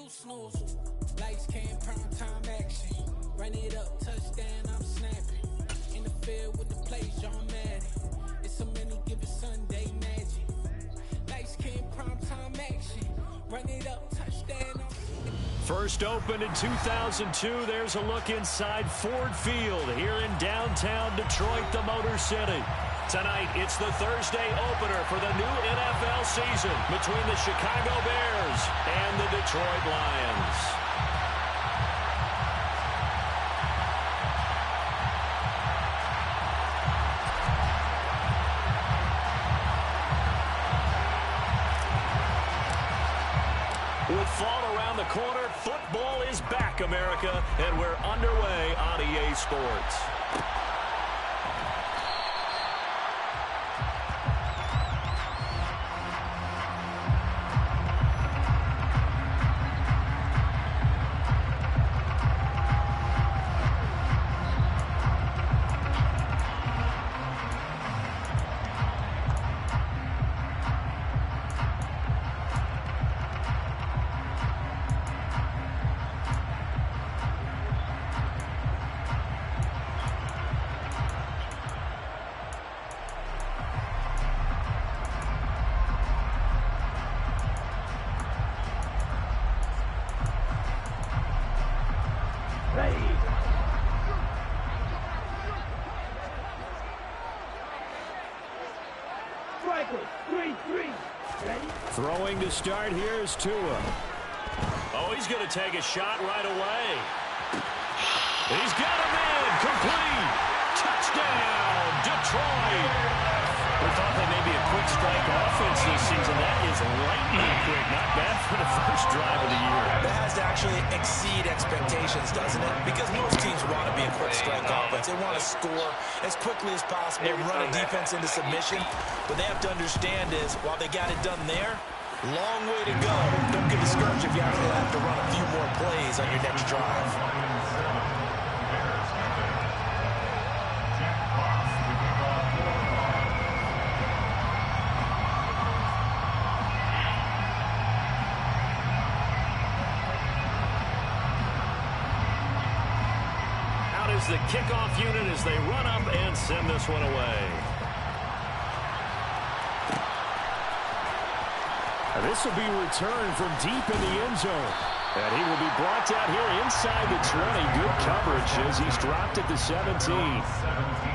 snooze, snooze. Lights came, prime time action. Run it up, touchdown, I'm snapping. In the field with the plays, John Madden. It's a many given Sunday magic. Lights came, prime time action. Run it up, touchdown, I'm First opened in 2002, there's a look inside Ford Field here in downtown Detroit, the Motor City. Tonight, it's the Thursday opener for the new NFL season between the Chicago Bears and the Detroit Lions. With fall around the corner, football is back, America, and we're underway on EA Sports. Throwing to start, here's Tua. Oh, he's going to take a shot right away. He's got him in, complete. Touchdown, Detroit. We thought they may be a quick strike offense this season. That is lightning quick. Not bad for the first drive of the year. That has to actually exceed expectations, doesn't it? Because most teams want to be a quick strike offense. They want to score as quickly as possible and run a defense into submission. What they have to understand is, while they got it done there, long way to go. Don't get discouraged if you actually have to run a few more plays on your next drive. Out is the kickoff unit as they run up and send this one away. This will be returned from deep in the end zone. And he will be brought down here inside the 20. Good coverage as he's dropped at the 17.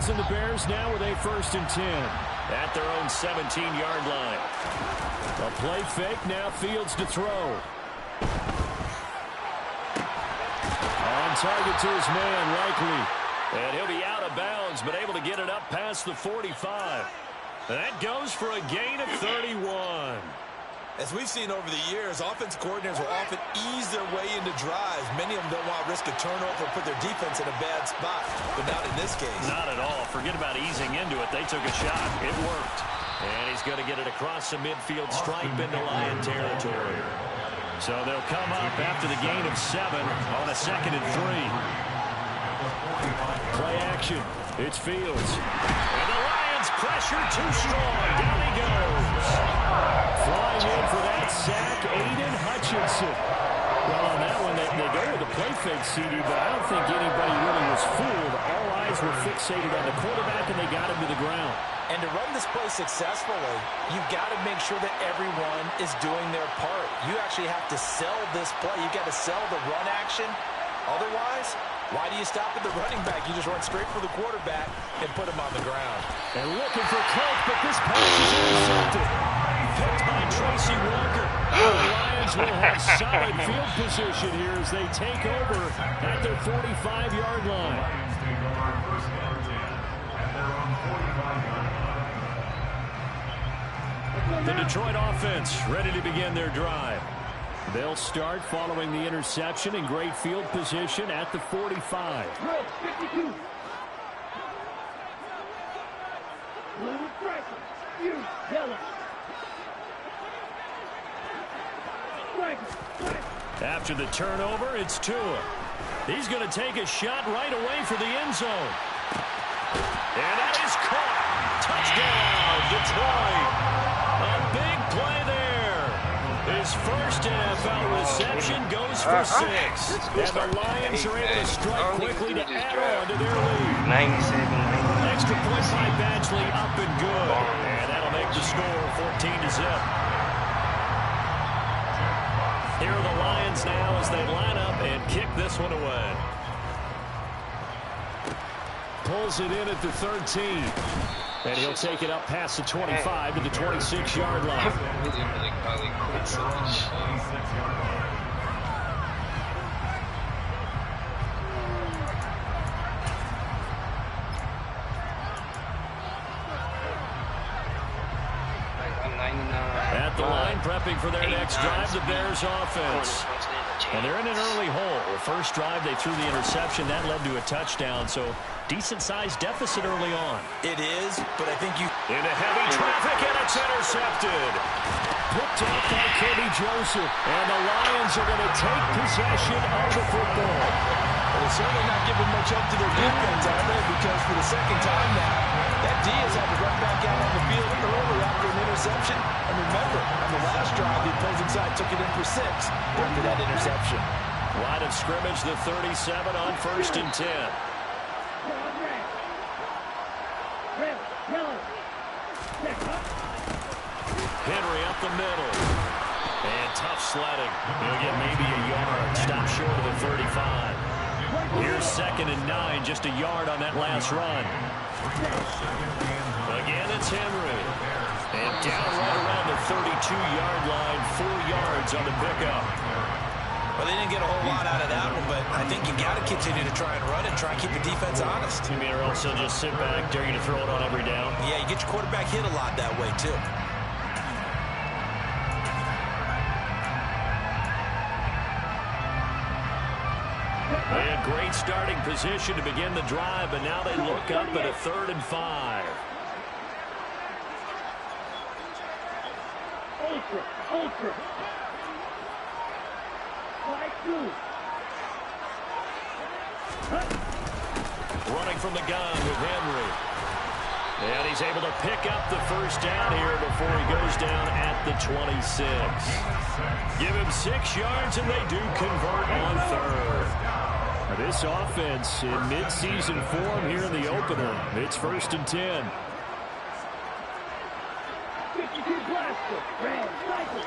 Fields and the Bears now with a 1st and 10. At their own 17-yard line. A play fake, now Fields to throw. On target to his man, Likely. And he'll be out of bounds, but able to get it up past the 45. That goes for a gain of 31. As we've seen over the years, offense coordinators will often ease their way into drives. Many of them don't want to risk a turnover or put their defense in a bad spot, but not in this case. Not at all. Forget about easing into it. They took a shot. It worked. And he's going to get it across the midfield stripe into Lion territory. So they'll come up after the gain of 7 on a 2nd and 3. Play action. It's Fields. And the Lions pressure too strong. Down he goes. Flying in for that sack, Aiden Hutchinson. Well, on that one, they go with the play fake, CD, but I don't think anybody really was fooled. All eyes were fixated on the quarterback, and they got him to the ground. And to run this play successfully, you've got to make sure that everyone is doing their part. You actually have to sell this play. You've got to sell the run action. Otherwise, why do you stop at the running back? You just run straight for the quarterback and put him on the ground. And looking for Colt, but this pass is intercepted. Picked by Tracy Walker. The Lions will have solid field position here as they take over at their 45-yard line. The Detroit offense ready to begin their drive. They'll start following the interception in great field position at the 45. After the turnover, it's Tua. He's going to take a shot right away for the end zone. And that is caught. Touchdown, Detroit. A big play there. His first NFL reception goes for 6. And the Lions are able to strike quickly to add on to their lead. 97. Extra point by Badgley up and good. And that'll make the score 14-0. Here are the Lions now as they line up and kick this one away. Pulls it in at the 13. And he'll take it up past the 25 to the 26-yard line. At the line, prepping for their next drive, the Bears offense. And they're in an early hole. The first drive, they threw the interception. That led to a touchdown, so decent-sized deficit early on. It is, but I think you... Into heavy traffic, and it's intercepted. Picked up by Kirby Joseph. And the Lions are going to take possession of the football. Well, they're certainly not giving much up to their defense, are they? Because for the second time now, that D has had to run back out on the field early after an interception. And remember, on the last drive, the opposing side took it in for 6 after that interception. Line of scrimmage, the 37 on 1st and 10. Henry up the middle. And tough sledding. He'll get maybe a yard. Stop short of the 35. Here's 2nd and 9. Just a yard on that last run. Again, it's Henry. And down right around the 32-yard line. 4 yards on the pickup. Well, they didn't get a whole lot out of that one, but I think you got to continue to try and run and try and keep the defense honest. You mean, or else they'll just sit back, dare you to throw it on every down? Yeah, you get your quarterback hit a lot that way, too. They had great starting position to begin the drive, but now they look up at a 3rd and 5. Ultra. Running from the gun with Henry. And he's able to pick up the first down here before he goes down at the 26. Give him 6 yards, and they do convert on 3rd. Now this offense in mid-season form here in the opener. It's 1st and 10. 52 blaster. Red, cycle.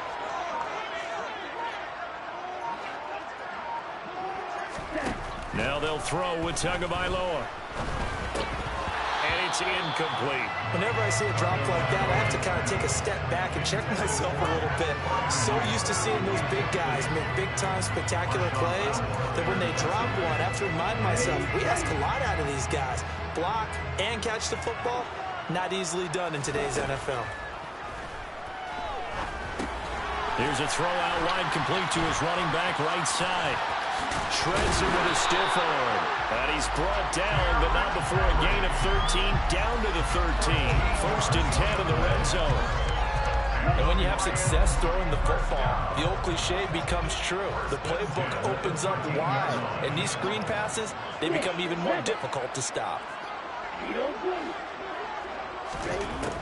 Now they'll throw with Tagovailoa. It's incomplete. Whenever I see a drop like that, I have to kind of take a step back and check myself a little bit. So used to seeing those big guys make big-time spectacular plays that when they drop one, I have to remind myself, we ask a lot out of these guys. Block and catch the football, not easily done in today's NFL. Here's a throw out wide, complete to his running back right side. Shreds him with a stiff arm. And he's brought down, but not before a gain of 13, down to the 13. 1st and 10 in the red zone. And when you have success throwing the football, the old cliche becomes true. The playbook opens up wide. And these screen passes, they become even more difficult to stop.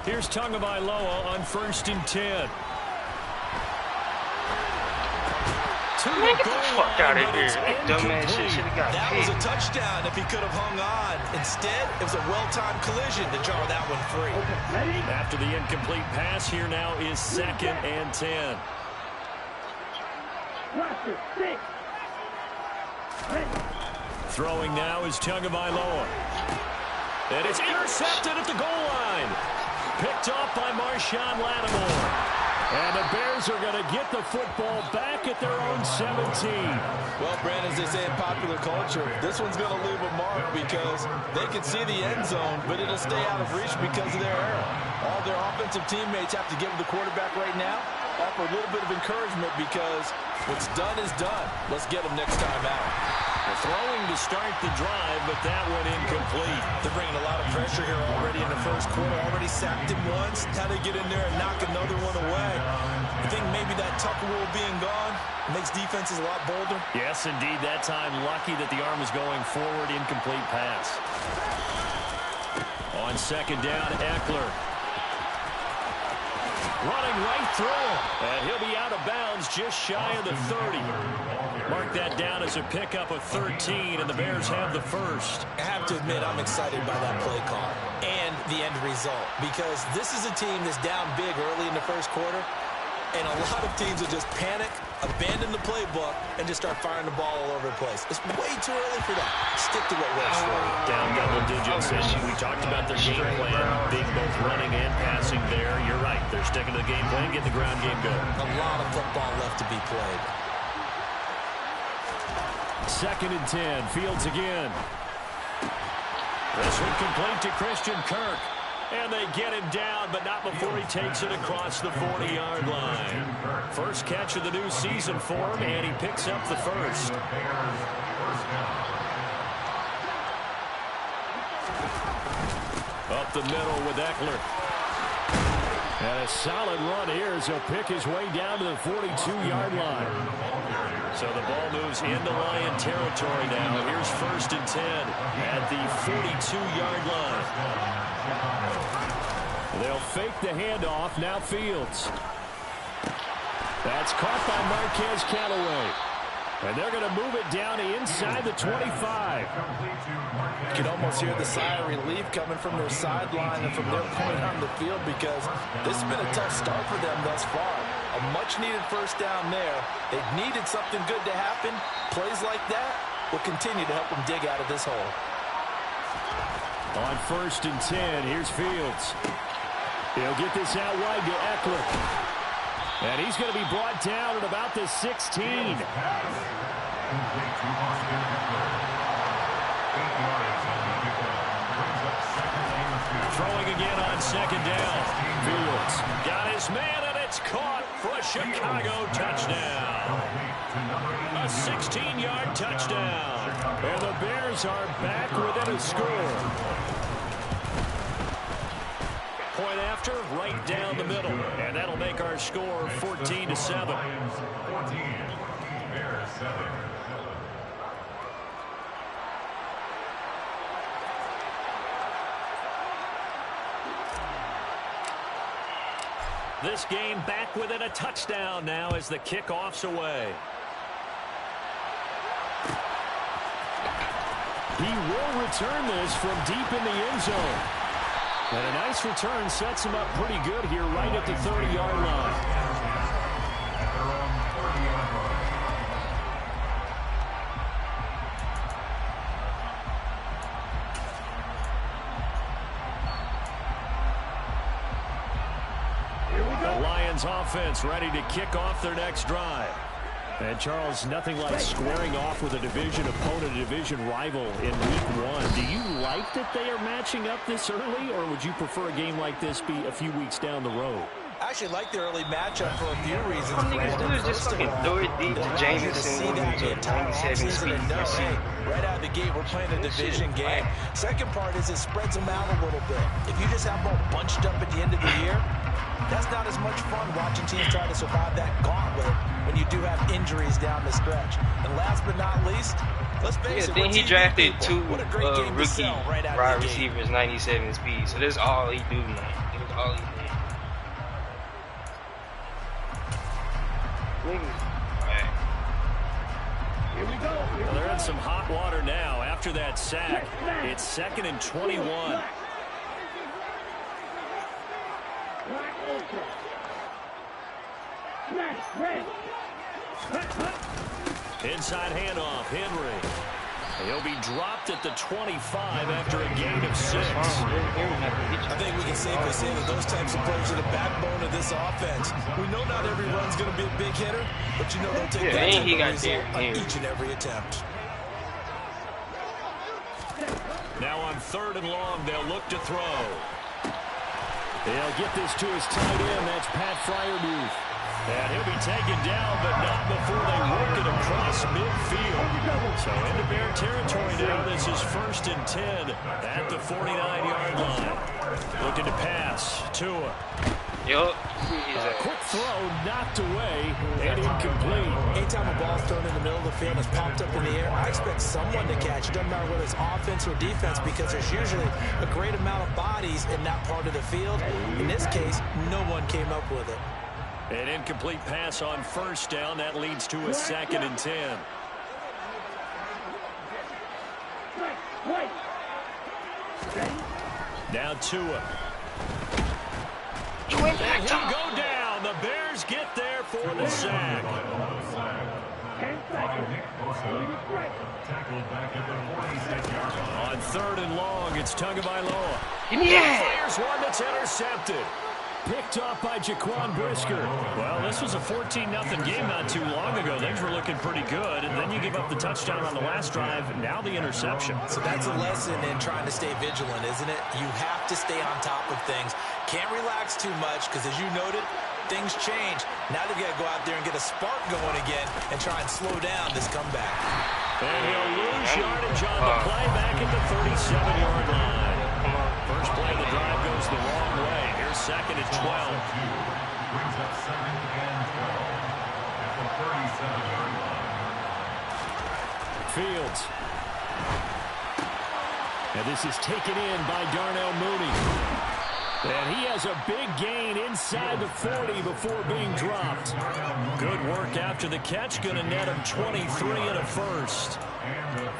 Here's Tagovailoa on 1st and 10. Man, get the fuck out of here. That dumbass shit should have got That picked. was a touchdown if he could have hung on. Instead, it was a well-timed collision to jar that one free. After the incomplete pass, here now is 2nd and 10. Throwing now is Tagovailoa. And it's intercepted at the goal line. Picked off by Marshawn Lattimore. And the Bears are going to get the football back at their own 17. Well, Brandon, as they say in popular culture, this one's going to leave a mark because they can see the end zone, but it'll stay out of reach because of their error. All their offensive teammates have to give the quarterback right now, offer a little bit of encouragement because what's done is done. Let's get them next time out. Throwing to start the drive, but that one incomplete. They're bringing a lot of pressure here already in the first quarter. Already sacked him once. Now they get in there and knock another one away. I think maybe that Tucker rule being gone makes defenses a lot bolder. Yes, indeed. That time, lucky that the arm was going forward. Incomplete pass. On 2nd down, Eckler. Running right through. And he'll be out of bounds just shy of the 30. Mark that down as a pickup of 13, and the Bears have the first. I have to admit, I'm excited by that play call and the end result because this is a team that's down big early in the first quarter, and a lot of teams will just panic, abandon the playbook, and just start firing the ball all over the place. It's way too early for that. Stick to what works for you. Down double digits, and we talked about their game plan, being both running and passing there. You're right. They're sticking to the game plan, getting the ground game going. A lot of football left to be played. 2nd and 10. Fields again. This one complete to Christian Kirk. And they get him down, but not before he takes it across the 40-yard line. First catch of the new season for him, and he picks up the first. Up the middle with Eckler. And a solid run here as he'll pick his way down to the 42-yard line. So the ball moves into Lion territory now. Here's 1st and 10 at the 42-yard line. They'll fake the handoff. Now Fields. That's caught by Marquez Callaway. And they're going to move it down inside the 25. You can almost hear the sigh of relief coming from their sideline and from their point on the field because this has been a tough start for them thus far. A much-needed first down there. They've needed something good to happen. Plays like that will continue to help them dig out of this hole. On 1st and 10, here's Fields. He'll get this out wide to Eckler. And he's going to be brought down at about the 16. Throwing again on 2nd down. Fields got his man, and it's caught for a Chicago touchdown. A 16-yard touchdown. And the Bears are back within a score. Point after, right down the middle. And that'll make our score 14-7. 14, Bears 7. This game back within a touchdown now as the kickoff's away. He will return this from deep in the end zone. And a nice return sets him up pretty good here right at the 30-yard line. The Lions offense ready to kick off their next drive. And Charles, nothing like squaring off with a division opponent, a division rival in week 1. Do you like that they are matching up this early, or would you prefer a game like this be a few weeks down the road? I actually like the early matchup for a few reasons. All niggas do is just fucking throw it deep to Jameson when he's at 97 speed. Right out of the gate, we're playing a division game. Second part is it spreads them out a little bit. If you just have them all bunched up at the end of the year, that's not as much fun watching teams try to survive that gauntlet when you do have injuries down the stretch. And last but not least, let's face it. Then he drafted two rookie right wide receivers, 97 speed. So that's all he do, man. That's all he do. Here we go. Well, they're in some hot water now after that sack. It's 2nd and 21. Black ultra. Smash, red. Inside handoff, Henry. He'll be dropped at the 25 after a gain of 6. I think we can safely say that those types of plays are the backbone of this offense. We know not every run's going to be a big hitter, but you know they'll take that type of result on each and every attempt. Now on 3rd and long, they'll look to throw. They'll get this to his tight end. That's Pat Freiermuth. And he'll be taken down, but not before they work it across midfield. So into Bear territory now. This is 1st and 10 at the 49-yard line. Looking to pass. Tua. Yup. A quick throw knocked away and incomplete. Anytime a ball's thrown in the middle of the field and is popped up in the air, I expect someone to catch. It doesn't matter whether it's offense or defense because there's usually a great amount of bodies in that part of the field. In this case, no one came up with it. An incomplete pass on 1st down. That leads to a 2nd and 10. Now Tua. And he'll go down. The Bears get there for the sack. On 3rd and long, it's Tagovailoa. Fires one that's intercepted. Picked off by Jaquan Brisker. Well, this was a 14-0 game not too long ago. Things were looking pretty good, and then you give up the touchdown on the last drive. Now the interception. So that's a lesson in trying to stay vigilant, isn't it? You have to stay on top of things. Can't relax too much because, as you noted, things change. Now they've got to go out there and get a spark going again and try and slow down this comeback. And he'll lose yardage on the play back at the 37-yard line. First play of the drive goes the wrong way. Here's 2nd and 12. Brings up 2nd and 12 at the 37-yard line. Fields. And this is taken in by Darnell Mooney. And he has a big gain inside the 40 before being dropped. Good work after the catch. Going to net him 23 and a first.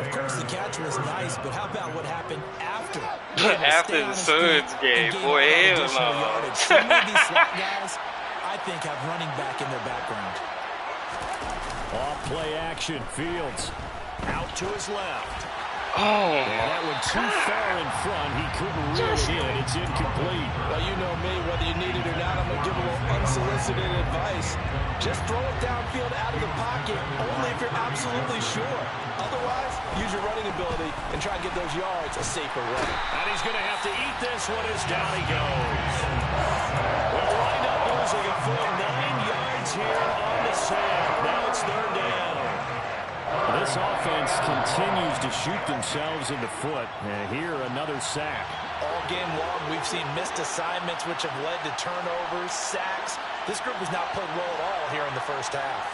Of course, the catch was nice, but how about what happened after? After the Suns game, boy, hell no. Some of these slot guys, I think, have running back in their background. Off play action. Fields out to his left. Oh, and that one too far in front. He couldn't reel it in. It's incomplete. Well, you know me. Whether you need it or not, I'm going to give a little unsolicited advice. Just throw it downfield out of the pocket, only if you're absolutely sure. Otherwise, use your running ability and try and get those yards a safer way. And he's going to have to eat this one as down he goes. We'll wind up losing a full 9 yards here on the sack. Now it's 3rd down. This offense continues to shoot themselves in the foot. And here, another sack. All game long, we've seen missed assignments, which have led to turnovers, sacks. This group has not played well at all here in the first half.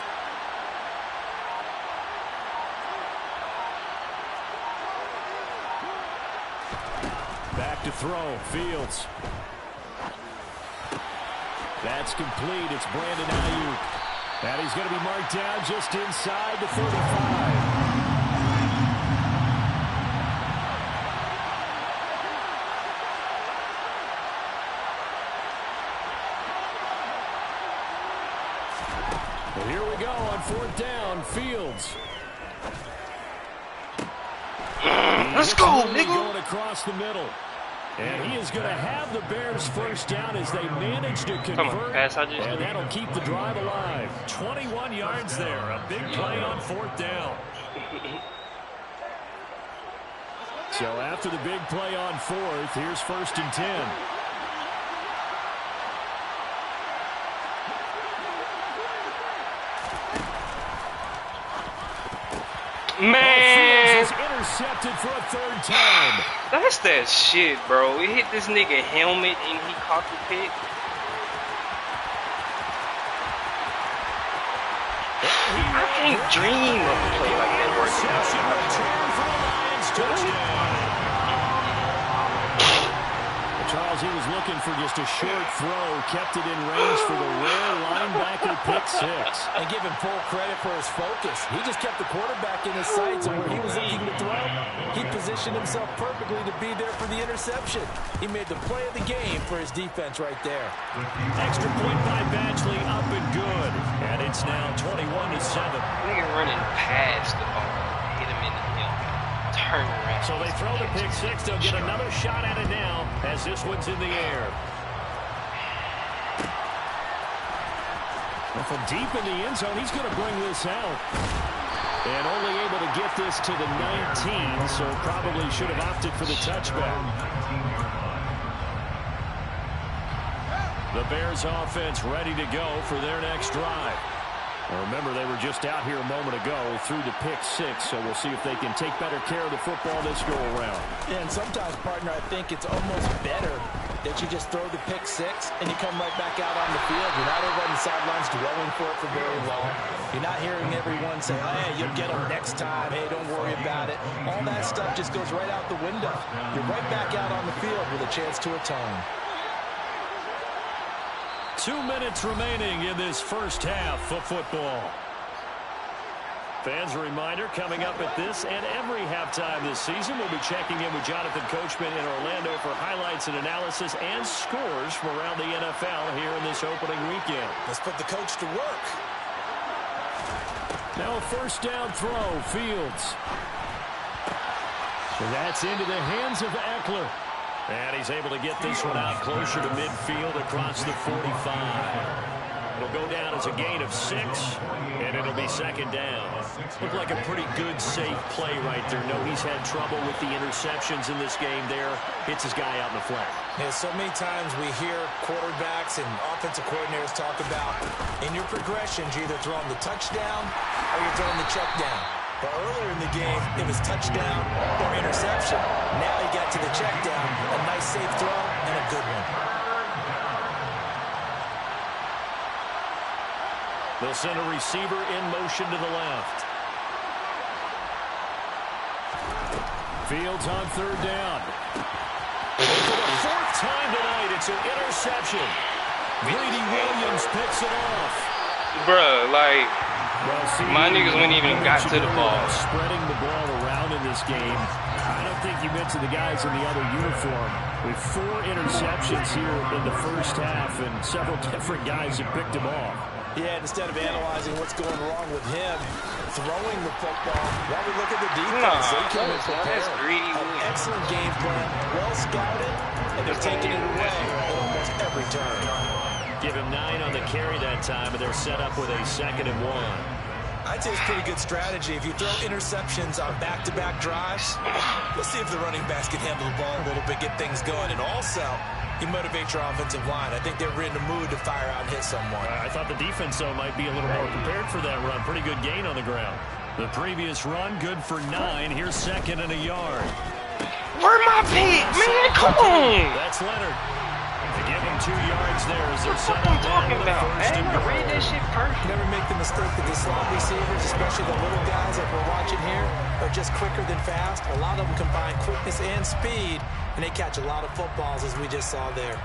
Back to throw. Fields. That's complete. It's Brandon Ayuk. And he's going to be marked down just inside the 35. Well, here we go on 4th down. Fields. Let's go, nigga. Going across the middle. And he is going to have the Bears first down as they manage to convert. Come on, pass. And that'll keep the drive alive. 21 yards there. A big play on 4th down. So after the big play on 4th, here's 1st and 10. Man, intercepted for a 3rd time. That's that shit, bro. We hit this nigga helmet and he caught the pick. I can't dream of a play like that working out. Charles, he was looking for just a short throw, kept it in range for the rare linebacker pick 6. And give him full credit for his focus. He just kept the quarterback in his sights, and where he was looking to throw, he positioned himself perfectly to be there for the interception. He made the play of the game for his defense right there. Extra point by Badgley, up and good. And it's now 21-7. Nigga running past the ball. Hit him in the hill. Turn around. So they throw the pick 6. They'll get another shot at it now as this one's in the air. And from deep in the end zone, he's going to bring this out. And only able to get this to the 19, so probably should have opted for the touchback. The Bears offense ready to go for their next drive. Well, remember, they were just out here a moment ago through the pick 6, so we'll see if they can take better care of the football this go-around. And sometimes, partner, I think it's almost better that you just throw the pick 6 and you come right back out on the field. You're not over on the sidelines dwelling for it for very long. You're not hearing everyone say, hey, you'll get them next time. Hey, don't worry about it. All that stuff just goes right out the window. You're right back out on the field with a chance to atone. 2 minutes remaining in this first half of football. Fans, a reminder, coming up at this and every halftime this season, we'll be checking in with Jonathan Coachman in Orlando for highlights and analysis and scores from around the NFL here in this opening weekend. Let's put the coach to work. Now a 1st down throw, Fields. So that's into the hands of Eckler. And he's able to get this one out closer to midfield across the 45. It'll go down as a gain of 6, and it'll be 2nd down. Looked like a pretty good, safe play right there. No, he's had trouble with the interceptions in this game there. Hits his guy out in the flat. Yeah, so many times we hear quarterbacks and offensive coordinators talk about, in your progressions, you're either throwing the touchdown or you're throwing the check down. But earlier in the game, it was touchdown or interception. Now he got to the check down. A nice safe throw and a good one. They'll send a receiver in motion to the left. Fields on 3rd down. For the 4th time tonight, it's an interception. Greedy Williams picks it off. Bruh, like, my niggas wouldn't even got to the ball. Spreading the ball around in this game. I don't think you mentioned the guys in the other uniform. With 4 interceptions here in the first half, and several different guys have picked them off. Yeah, instead of analyzing what's going wrong with him, throwing the football, while we look at the defense, they came in prepared. An excellent game plan, well scouted, and they're taking it away at almost every turn. Give him 9 on the carry that time, and they're set up with a 2nd and 1. I'd say it's pretty good strategy. If you throw interceptions on back-to-back drives, let's see if the running backs can handle the ball a little bit, get things going, and also you motivate your offensive line. I think they're in the mood to fire out and hit someone. I thought the defense, though, might be a little more prepared for that run. Pretty good gain on the ground. The previous run, good for 9. Here's 2nd and a yard. Where my pick, man? Come on. That's Leonard. To give him 2 yards there as they're What the fuck I'm talking about, man? I read that shit perfect. Never make the mistake that the slot receivers, especially the little guys that we're watching here, are just quicker than fast. A lot of them combine quickness and speed, and they catch a lot of footballs, as we just saw there.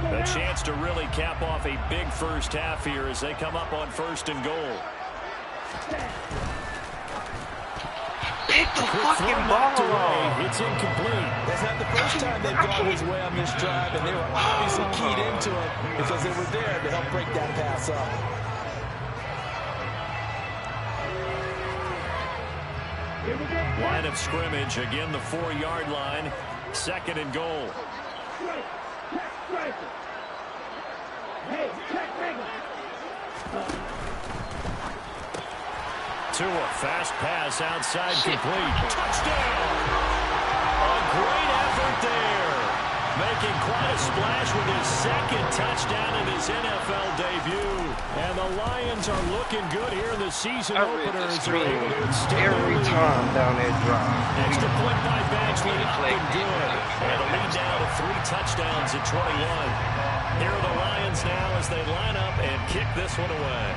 A chance to really cap off a big first half here as they come up on 1st and goal. Pick the fucking ball away. It's incomplete. That's not the first time they've gone his way on this drive, and they were obviously keyed into it because they were there to help break that pass up. Line of scrimmage, again the 4-yard line. 2nd and goal. Tua, fast pass outside, complete. Touchdown! A great effort there. Making quite a splash with his 2nd touchdown in his NFL debut. And the Lions are looking good here in the season opener as they're able to extend every time down that drive. Extra point by Badgley, looking good. And a lead now to 3 touchdowns at 21. Here are the Lions now as they line up and kick this one away.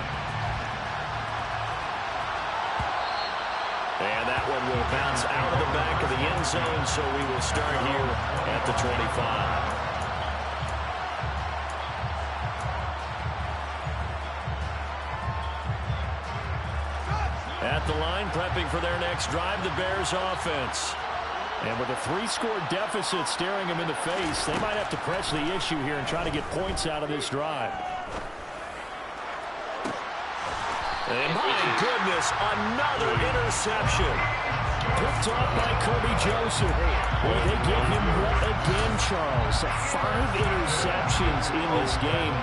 And that one will bounce out of the back of the end zone, so we will start here at the 25. At the line, prepping for their next drive, the Bears offense. And with a 3-score deficit staring them in the face, they might have to press the issue here and try to get points out of this drive. And my goodness, another interception. Picked off by Kobe Joseph. Well, they give him what again, Charles? 5 interceptions in this game.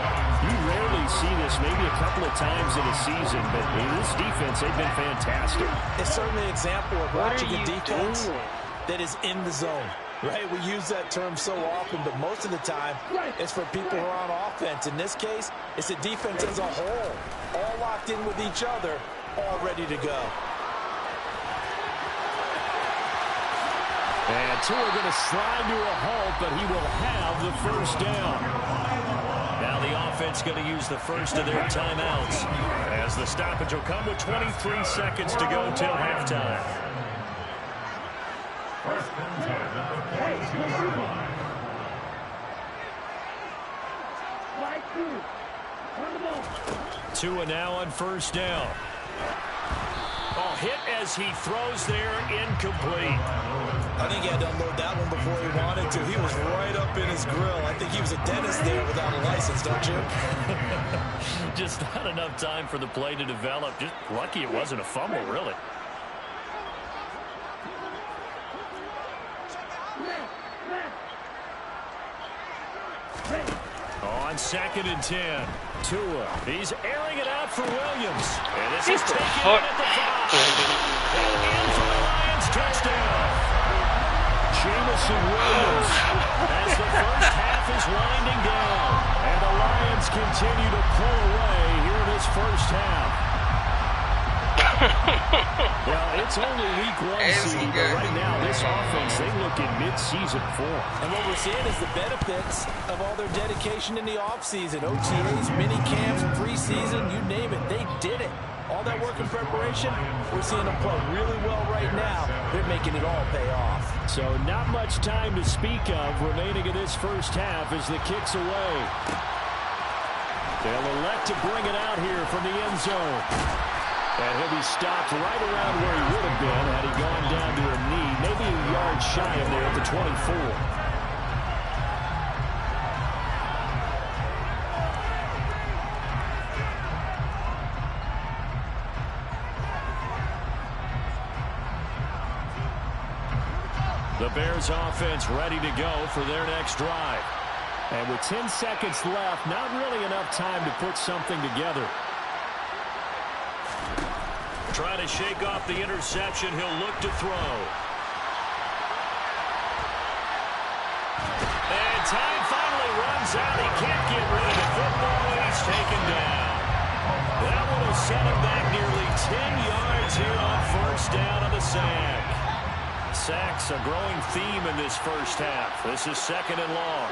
You rarely see this, maybe a couple of times in a season, but in this defense, they've been fantastic. It's certainly an example of watching a defense that is in the zone. Right, we use that term so often, but most of the time, it's for people who are on offense. In this case, it's the defense as a whole, all locked in with each other, all ready to go. And Tua going to slide to a halt, but he will have the first down. Now the offense going to use the first of their timeouts, as the stoppage will come with 23 seconds to go till halftime. First and 10 at the 42-yard line. Tua now on first down. Oh, hit as he throws there, incomplete. I think he had to unload that one before he wanted to. He was right up in his grill. I think he was a dentist there without a license, don't you? Just not enough time for the play to develop. Just lucky it wasn't a fumble, really. On 2nd and 10, Tua. He's airing it out for Williams. And this is taken in at the 5. And in for the Lions, touchdown. Jamison Williams as the first half is winding down. And the Lions continue to pull away here in this first half. Well, it's only week 1 season, but right now this offense, they look in mid-season form. And what we're seeing is the benefits of all their dedication in the offseason. OTAs, mini camps, preseason, you name it, they did it. All that work and preparation, we're seeing them play really well right now. They're making it all pay off. So not much time to speak of remaining in this first half as the kick's away. They'll elect to bring it out here from the end zone. And he'll be stopped right around where he would have been had he gone down to a knee, maybe a yard shy of there at the 24. The Bears offense ready to go for their next drive. And with 10 seconds left, not really enough time to put something together. Trying to shake off the interception. He'll look to throw. And time finally runs out. He can't get rid of the football, and he's taken down. That one will set him back nearly 10 yards here on first down on the sack. Sacks a growing theme in this first half. This is 2nd and long.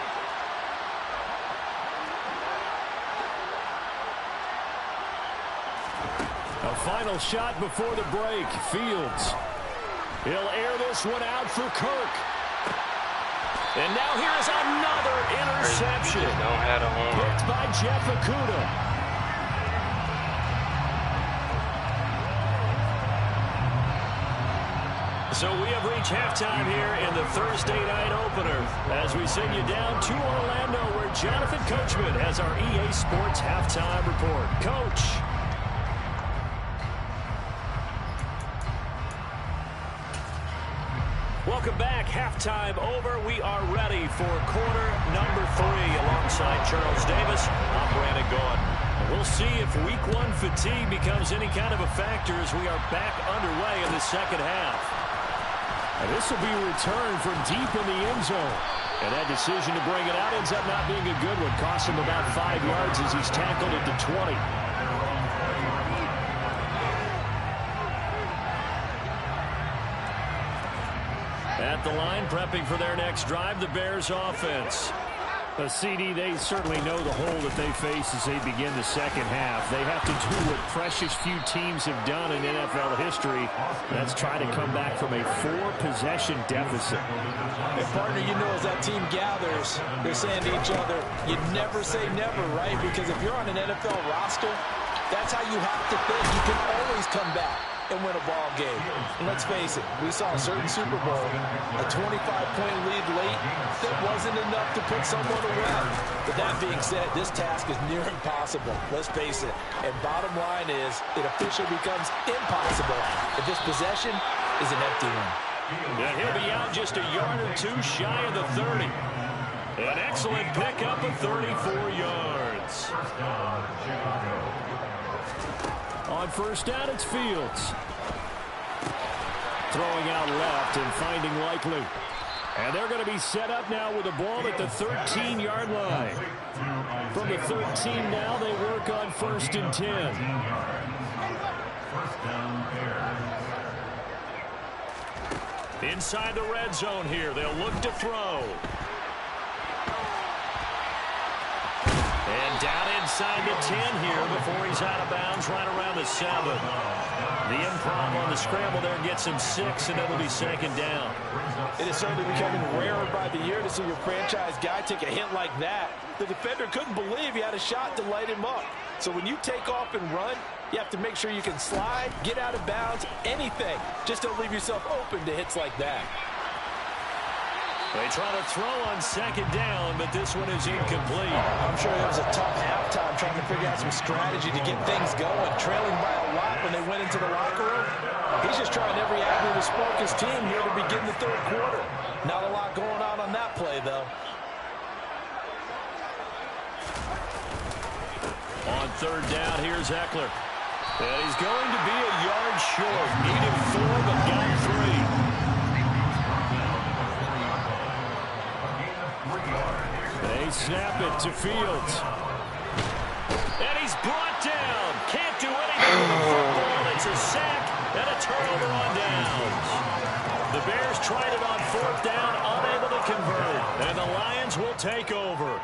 A final shot before the break. Fields. He'll air this one out for Kirk. And now here's another interception. Picked by Jeff Okudah. So we have reached halftime here in the Thursday night opener as we send you down to Orlando where Jonathan Coachman has our EA Sports halftime report. Coach. Welcome back. Halftime over. We are ready for quarter number 3 alongside Charles Davis. I'm Brandon Gaudin. We'll see if week 1 fatigue becomes any kind of a factor as we are back underway in the second half. And this will be a return from deep in the end zone. And that decision to bring it out ends up not being a good one. Cost him about 5 yards as he's tackled at the 20. At the line, prepping for their next drive, the Bears offense. CD, they certainly know the hole that they face as they begin the second half. They have to do what precious few teams have done in NFL history. That's try to come back from a 4-possession deficit. Hey, partner, you know as that team gathers, they're saying to each other, you never say never, right? Because if you're on an NFL roster, that's how you have to think. You can always come back and win a ball game. And let's face it, we saw a certain Super Bowl, a 25-point lead late, that wasn't enough to put someone away. But that being said, this task is near impossible. Let's face it. And bottom line is, it officially becomes impossible if this possession is an empty one. And he'll be out just a yard or two shy of the 30. An excellent pickup of 34 yards. On first down, it's Fields. Throwing out left and finding Likely. And they're going to be set up now with the ball at the 13-yard line. From the 13 now, they work on 1st and 10. Inside the red zone here, they'll look to throw. And down inside the 10 here before he's out of bounds right around the 7. The improv on the scramble there gets him 6, and it'll be 2nd down. It is certainly becoming rarer by the year to see your franchise guy take a hit like that. The defender couldn't believe he had a shot to light him up. So when you take off and run, you have to make sure you can slide, get out of bounds, anything. Just don't leave yourself open to hits like that. They try to throw on 2nd down, but this one is incomplete. I'm sure it was a tough halftime trying to figure out some strategy to get things going, trailing by a lot when they went into the locker room. He's just trying every avenue to spark his team here to begin the 3rd quarter. Not a lot going on that play, though. On 3rd down, here's Eckler. And he's going to be a yard short. Needed 4, but got 3. They snap it to Fields. And he's brought down. Can't do anything with the football. It's a sack and a turnover on downs. The Bears tried it on 4th down, unable to convert. And the Lions will take over.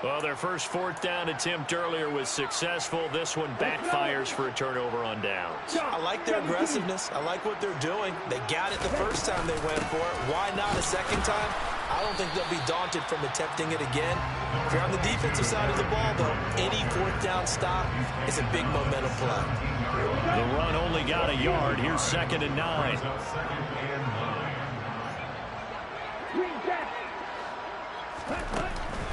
Well, their first 4th down attempt earlier was successful. This one backfires for a turnover on downs. I like their aggressiveness. I like what they're doing. They got it the first time they went for it. Why not a second time? I don't think they'll be daunted from attempting it again. If you're on the defensive side of the ball, though, any 4th down stop is a big momentum play. The run only got a yard. Here's 2nd and 9.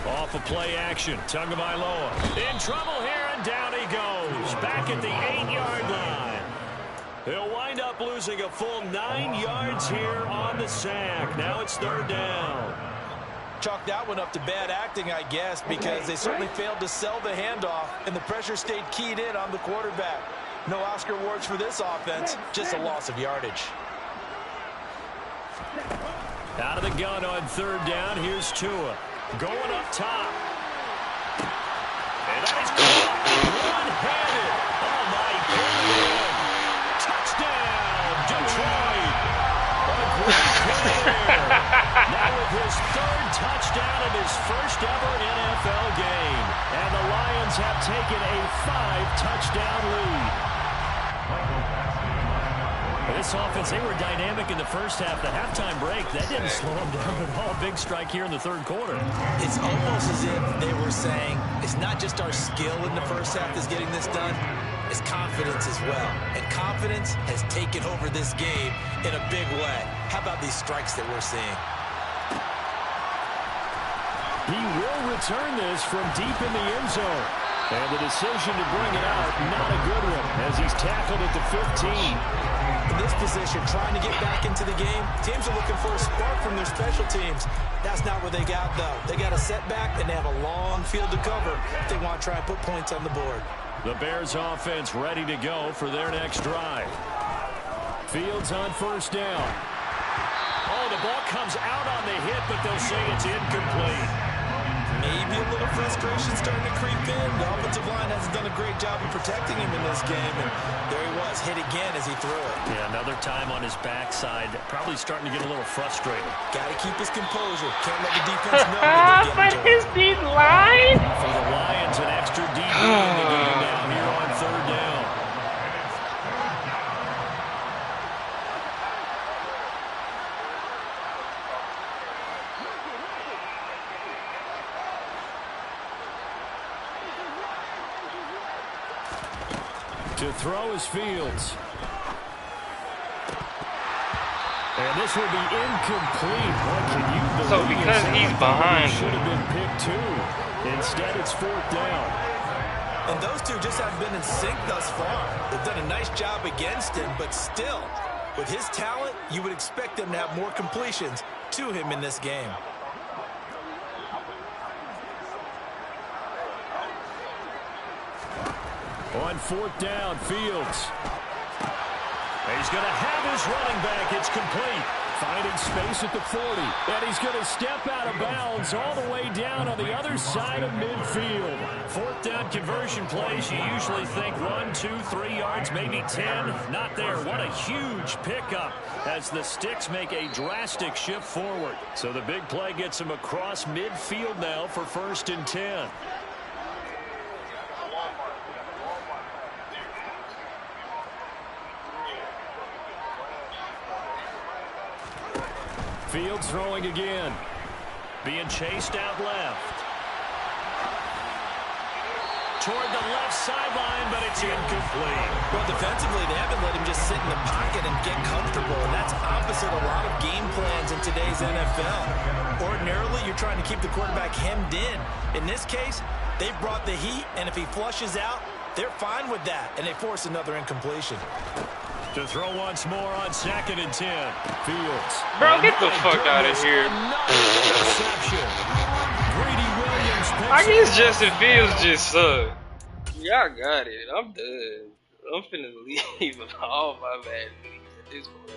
Off of play action. Tagovailoa in trouble here, and down he goes. Back at the 8-yard line. He'll wind up losing a full 9 yards here on the sack. Now it's 3rd down. Chalk that one up to bad acting, I guess, because they certainly failed to sell the handoff, and the pressure stayed keyed in on the quarterback. No Oscar awards for this offense, just a loss of yardage. Out of the gun on 3rd down, here's Tua. Going up top. And that is caught one-handed. Oh, my goodness. Touchdown, Detroit. A great play there. Now with his 3rd touchdown of his first ever NFL game. And the Lions have taken a 5-touchdown lead. This offense, they were dynamic in the first half. The halftime break, that didn't slow them down at all. Big strike here in the 3rd quarter. It's almost as if they were saying, it's not just our skill in the first half that's getting this done, it's confidence as well. And confidence has taken over this game in a big way. How about these strikes that we're seeing? He will return this from deep in the end zone. And the decision to bring it out, not a good one, as he's tackled at the 15. In this position, trying to get back into the game, teams are looking for a spark from their special teams. That's not what they got, though. They got a setback, and they have a long field to cover if they want to try and put points on the board. The Bears offense ready to go for their next drive. Fields on first down. Oh, the ball comes out on the hit, but they'll say it's incomplete. Maybe a little frustration starting to creep in. The offensive line hasn't done a great job of protecting him in this game, and there he was, hit again as he threw it. Yeah, another time on his backside, probably starting to get a little frustrated. Got to keep his composure. Can't let the defense know that But his D line? For the Lions, an extra DB in the game now here on third down. To throw is Fields. And this will be incomplete. What can you believe? So because he's behind, should have been picked two. Instead, it's fourth down. And those two just haven't been in sync thus far. They've done a nice job against him, but still, with his talent, you would expect them to have more completions to him in this game. On fourth down, Fields. He's going to have his running back. It's complete. Finding space at the 40. And he's going to step out of bounds all the way down on the other side of midfield. Fourth down conversion plays, you usually think 1, 2, 3 yards, maybe 10. Not there. What a huge pickup as the Sticks make a drastic shift forward. So the big play gets him across midfield now for 1st and 10. Fields throwing again. Being chased out left. Toward the left sideline, but it's incomplete. Well, defensively, they haven't let him just sit in the pocket and get comfortable, and that's opposite a lot of game plans in today's NFL. Ordinarily, you're trying to keep the quarterback hemmed in. In this case, they brought the heat, and if he flushes out, they're fine with that, and they force another incompletion. To throw once more on 2nd and 10. Fields. Bro, get the fuck out of here. I guess Justin Fields just suck. Y'all got it. I'm done. I'm finna leave all my bad leads at this point.